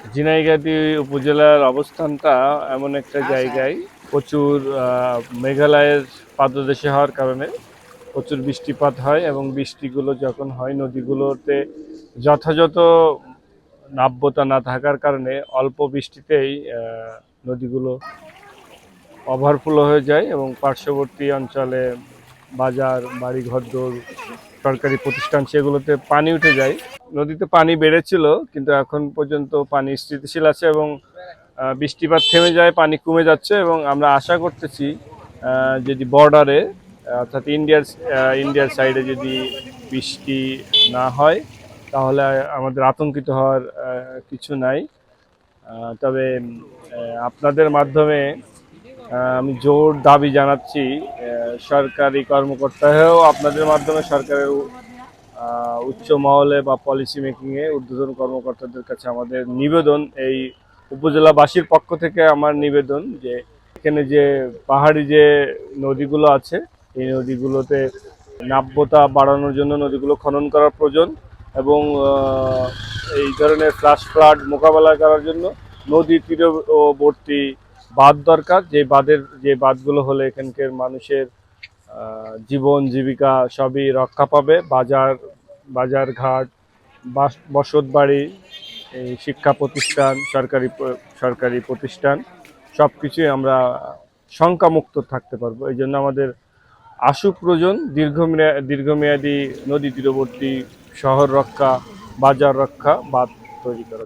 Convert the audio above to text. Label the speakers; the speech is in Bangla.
Speaker 1: ঝিনাইগাতী উপজেলার অবস্থানটা এমন একটা জায়গায় প্রচুর মেঘালয়ের পাদদেশে হওয়ার কারণে প্রচুর বৃষ্টিপাত হয় এবং বৃষ্টিগুলো যখন হয় নদীগুলোতে যথাযথ নাব্যতা না থাকার কারণে অল্প বৃষ্টিতেই নদীগুলো ওভারফ্লো হয়ে যায় এবং পার্শ্ববর্তী অঞ্চলে বাজার বাড়িঘরদোর সরকারি প্রতিষ্ঠান সেগুলোতে পানি উঠে যায়। নদীতে পানি বেড়েছিল কিন্তু এখন পর্যন্ত পানি স্থিতিশীল আছে এবং বৃষ্টিপাত থেমে যায়, পানি কমে যাচ্ছে এবং আমরা আশা করতেছি যদি বর্ডারে অর্থাৎ ইন্ডিয়ার সাইডে যদি বৃষ্টি না হয় তাহলে আমাদের আতঙ্কিত হওয়ার কিছু নাই। তবে আপনাদের মাধ্যমে আমি জোর দাবি জানাচ্ছি সরকারি কর্মকর্তা হয়েও আপনাদের মাধ্যমে সরকারের উচ্চ মহলে বা পলিসি মেকিংয়ে ঊর্ধ্বতন কর্মকর্তাদের কাছে আমাদের নিবেদন, এই উপজেলাবাসীর পক্ষ থেকে আমার নিবেদন যে এখানে যে পাহাড়ি যে নদীগুলো আছে এই নদীগুলোতে নাব্যতা বাড়ানোর জন্য নদীগুলো খনন করা প্রয়োজন এবং এই ধরনের ফ্লাড মোকাবেলা করার জন্য নদী তীরবর্তী বাঁধ দরকার, যে বাঁধগুলো হলে এখানকার মানুষের জীবন জীবিকা সবই রক্ষা পাবে। বাজার ঘাট, বসত বাড়ি, এই শিক্ষা প্রতিষ্ঠান, সরকারি প্রতিষ্ঠান সব কিছুই আমরা শঙ্কামুক্ত থাকতে পারবো। এই জন্য আমাদের আশু প্রয়োজন দীর্ঘমেয়াদী নদী তীরবর্তী শহর রক্ষা, বাজার রক্ষা, বাঁধ তৈরি করা।